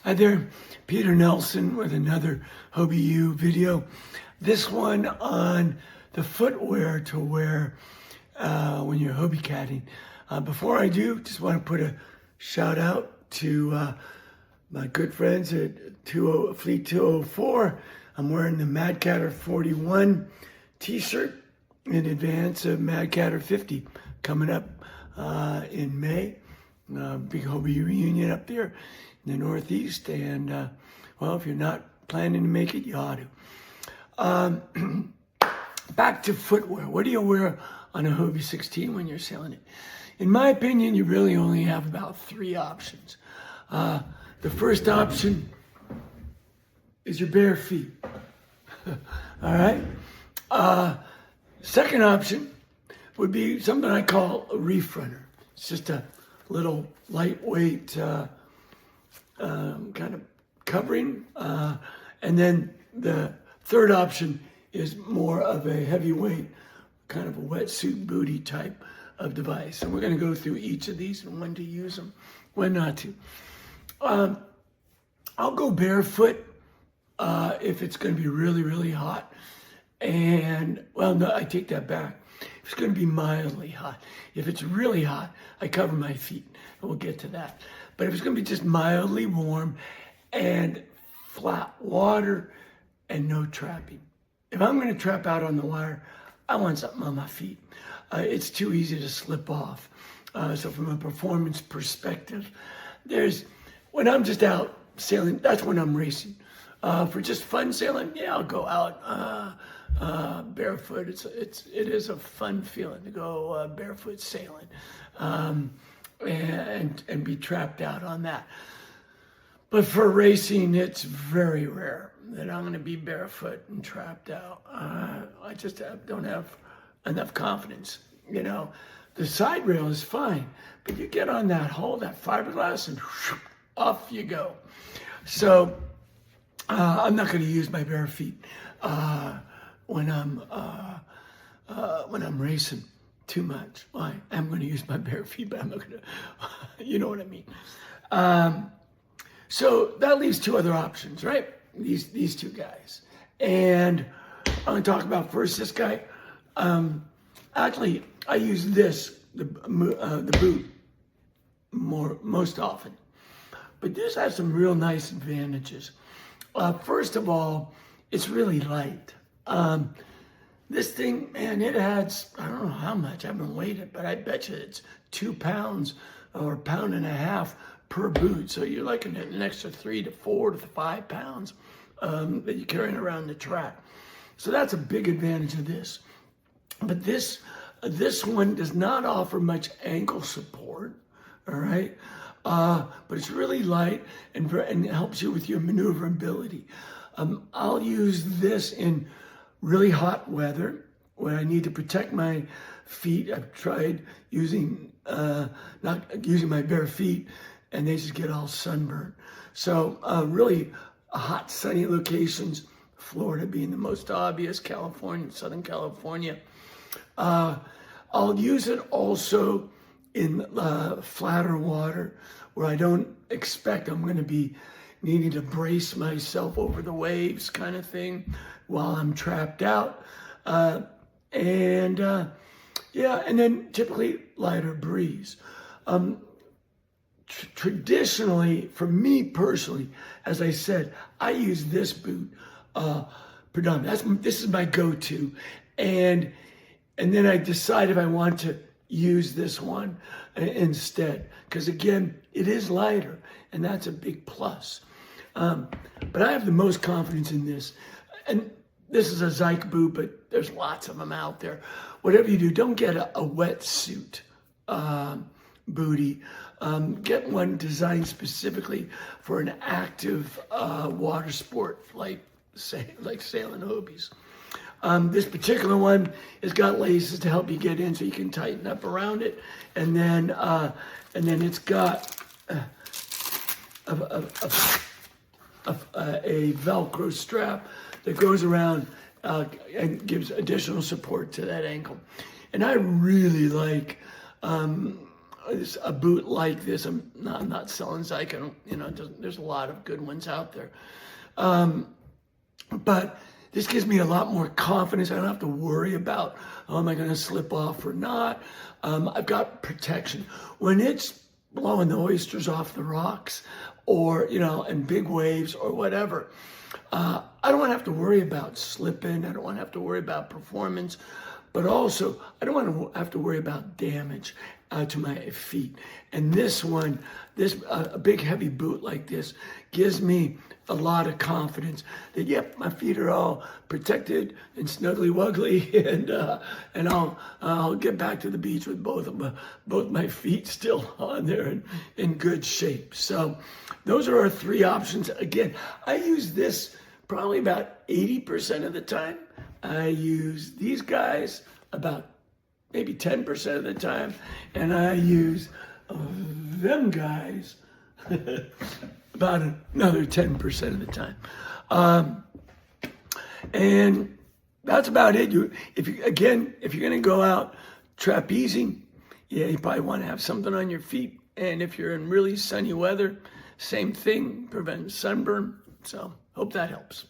Hi there, Peter Nelson with another Hobie U video. This one on the footwear to wear when you're Hobie catting. Before I do, just want to put a shout out to my good friends at Fleet 204. I'm wearing the Mad Catter 41 t-shirt in advance of Mad Catter 50 coming up in May. Big Hobie reunion up there in the Northeast, and well, if you're not planning to make it, you ought to. Back to footwear. What do you wear on a Hobie 16 when you're sailing it? In my opinion, you really only have about 3 options. The first option is your bare feet. All right. Second option would be something I call a reef runner. It's just a little lightweight kind of covering. And then the third option is more of a heavyweight, kind of a wetsuit booty type of device. And we're going to go through each of these and when to use them, when not to. I'll go barefoot if it's going to be really, really hot. And, well, no, I take that back. If it's going to be mildly hot. If it's really hot, I cover my feet. And we'll get to that. But if it's going to be just mildly warm and flat water and no trapping. If I'm going to trap out on the wire, I want something on my feet. It's too easy to slip off. So from a performance perspective, when I'm just out sailing, that's when I'm racing. For just fun sailing, yeah, I'll go out barefoot. It is a fun feeling to go barefoot sailing and be trapped out on that. But for racing, it's very rare that I'm going to be barefoot and trapped out. I just don't have enough confidence. You know, the side rail is fine, but you get on that hull, that fiberglass, and whoosh, off you go. So I'm not going to use my bare feet when I'm racing too much. Well, I'm going to use my bare feet, but I'm not going to, you know what I mean. So that leaves 2 other options, right? These 2 guys. And I'm going to talk about first this guy. Actually, I use the boot most often. But this has some real nice advantages. First of all, it's really light. This thing, man, it adds, I don't know how much, I haven't weighed it, but I bet you it's 2 pounds or 1.5 pounds per boot. So you're looking at an extra 3 to 4 to 5 pounds that you're carrying around the track. So that's a big advantage of this. But this one does not offer much ankle support, all right? But it's really light and helps you with your maneuverability. I'll use this in really hot weather when I need to protect my feet. I've tried not using my bare feet, and they just get all sunburned. So really hot, sunny locations, Florida being the most obvious, California, Southern California. I'll use it also in flatter water where I don't expect I'm going to be needing to brace myself over the waves kind of thing while I'm trapped out. And then typically lighter breeze. Traditionally, for me personally, as I said, I use this boot predominantly. This is my go-to. And then I decide if I want to use this one instead. Because again, it is lighter, and that's a big plus. But I have the most confidence in this. And this is a Zyke boot, but there's lots of them out there. Whatever you do, don't get a wetsuit booty. Get one designed specifically for an active water sport like sailing Hobies. This particular one has got laces to help you get in so you can tighten up around it. And then it's got a Velcro strap that goes around and gives additional support to that ankle. And I really like a boot like this. I'm not selling Zyke. There's a lot of good ones out there. But this gives me a lot more confidence. I don't have to worry about, oh, am I going to slip off or not? I've got protection. When it's blowing the oysters off the rocks or, and big waves or whatever, I don't want to have to worry about slipping. I don't want to have to worry about performance. But also, I don't want to have to worry about damage to my feet. And this one, a big heavy boot like this gives me a lot of confidence that, yep, my feet are all protected and snuggly wuggly, and I'll get back to the beach with both my feet still on there and in good shape. So those are our 3 options. Again, I use this probably about 80% of the time. I use these guys about maybe 10% of the time, and I use them guys about another 10% of the time. And that's about it. If you're going to go out trapezing, you probably want to have something on your feet. And if you're in really sunny weather, same thing, prevent sunburn. So hope that helps.